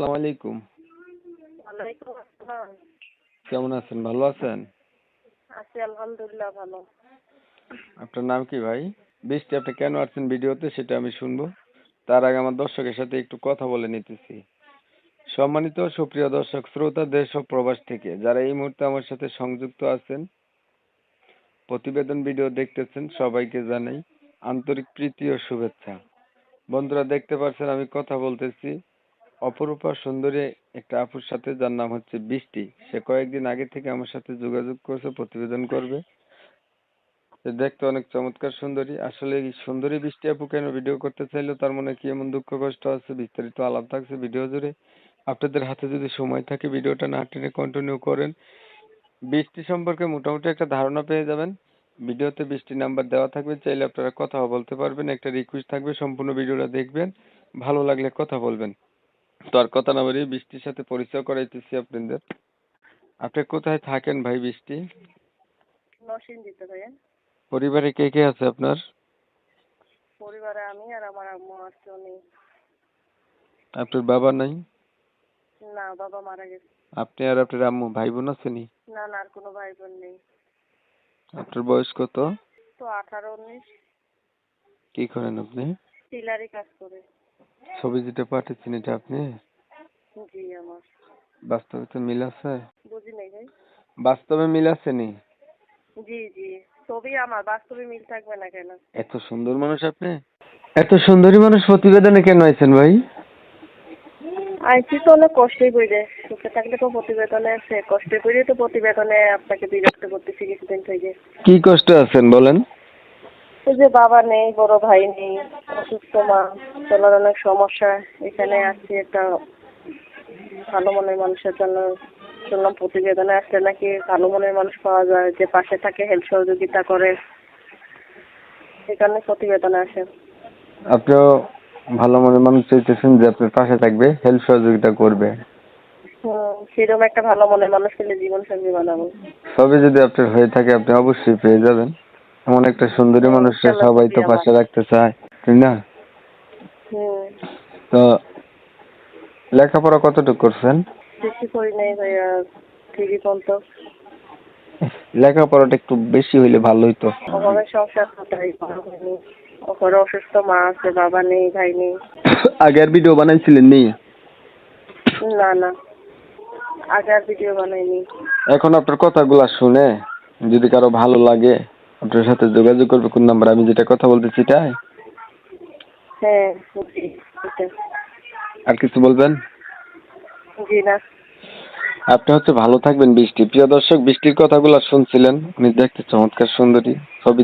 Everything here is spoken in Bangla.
আসসালামু আলাইকুম। ওয়ালাইকুম আসসালাম। কেমন আছেন? ভালো আছেন? আছি আলহামদুলিল্লাহ ভালো। আপনার নাম কি ভাই? বৃষ্টি, আপনি কেন আসছেন ভিডিওতে সেটা আমি শুনবো। তার আগে আমার দর্শকের সাথে একটু কথা বলে নিতেছি। সম্মানিত সুপ্রিয় দর্শক শ্রোতা দেশ ও প্রবাস থেকে যারা এই মুহূর্তে আমার সাথে সংযুক্ত আছেন, প্রতিবেদন ভিডিও দেখতেছেন, সবাইকে জানাই আন্তরিক প্রীতি ও শুভেচ্ছা। বন্ধুরা, দেখতে পাচ্ছেন আমি কথা বলতেছি অপরূপা সুন্দরী একটা আপুর সাথে, যার নাম হচ্ছে বৃষ্টি। সে কয়েকদিন আগে থেকে আমার সাথে যোগাযোগ করছে, প্রতিবেদন করবে। সে দেখতে অনেক চমৎকার সুন্দরী। আসলে এই সুন্দরী বৃষ্টি আপু কেন ভিডিও করতে চাইলো, তার মনে কি এমন দুঃখ কষ্ট আছে, বিস্তারিত আলাপ থাকছে ভিডিও জুড়ে। আপনাদের হাতে যদি সময় থাকে ভিডিওটা না টেনে কন্টিনিউ করেন, বৃষ্টি সম্পর্কে মোটামুটি একটা ধারণা পেয়ে যাবেন। ভিডিওতে বৃষ্টি নাম্বার দেওয়া থাকবে, চাইলে আপনারা কথাও বলতে পারবেন। একটা রিকোয়েস্ট থাকবে, সম্পূর্ণ ভিডিওটা দেখবেন, ভালো লাগলে কথা বলবেন। তো আর কথা না বাড়িয়ে বৃষ্টির সাথে পরিচয় করাইতেছি আপনাদের। আপনি কোথায় থাকেন ভাই বৃষ্টি? নরসিংদীতে ভাইয়া। পরিবারে কে কে আছে আপনার? পরিবারে আমি আর আমার আম্মু আর কেউ নেই। আপনার বাবা নাই? না, বাবা মারা গেছে। আপনি আর আপনার আম্মু, ভাই বোন আছেনি? না না, আর কোনো ভাই বোন নেই। আপনার বয়স কত? তো 18-19। কি করেন আপনি? টিলারি কাজ করে। ছবি যেটা পাঠিয়েছেন এটা আপনি? জি আমার। বাস্তবে তো মিল আছে? বুঝি নাই ভাই। বাস্তবে মিল আছে নি? জি জি, ছবি আমার, বাস্তবে মিল থাকবে না কেন? এত সুন্দর মানুষ আপনি? এত সুন্দরী মানুষ প্রতিবেদনে কেন আইছেন ভাই? আইসি তো অনেক কষ্টই করে, সুখে থাকলে তো প্রতিবেদনে আছে, কষ্টে করে তো প্রতিবেদনে আপনাকে বিরক্ত করতেছি কিছুদিন থেকে। কি কষ্ট আছেন বলেন? ওই যে বাবা নেই, বড় ভাই নেই, অসুস্থ মা, চলার অনেক সমস্যা। এখানে আসছি একটা ভালো মনের মানুষের জন্য। শুনলাম প্রতিবেদনে আসলে নাকি ভালো মনের মানুষ পাওয়া যায়, যে পাশে থাকে, হেল্প সহযোগিতা করে। সেই কারণে প্রতিবেদনে আসে। আপনিও ভালো মনের মানুষ চাইতেছেন যে আপনার পাশে থাকবে, হেল্প সহযোগিতা করবে। সেরকম একটা ভালো মনের মানুষ পেলে জীবন সঙ্গী বানাবো। সবই যদি আপনার হয়ে থাকে আপনি অবশ্যই পেয়ে যাবেন। এমন একটা সুন্দরী মানুষকে ইনশাল্লাহ সবাই সবই তো আমার। পাশে রাখতে চায়, তাই না? হুম। তো লেখাপড়া কতটুকু করছেন? বেশি করি নাই ভাইয়া, 3 পর্যন্ত। লেখাপড়াটা একটু বেশি হইলে ভালো হইতো। ওভাবে সংসার কোথায় ভালো হয়নি। ওখানে অসুস্থ মা আছে, বাবা নেই, ভাই নেই। আগের ভিডিও বানাইছিলেন নি? না না, আগে আর ভিডিও বানাইনি। এখন আপনার কথাগুলা শুনে যদি কারো ভালো লাগে আপনার সাথে যোগাযোগ করবে। কোন নাম্বার আমি যেটা কথা বলতেছি এটাই? হ্যাঁ বুঝি এটা। আর কিছু বলবেন? জি না। আপনি হচ্ছে ভালো থাকবেন বৃষ্টি। প্রিয় দর্শক, বৃষ্টির কথাগুলো শুনছিলেন, উনি দেখতে চমৎকার সুন্দরী, ছবি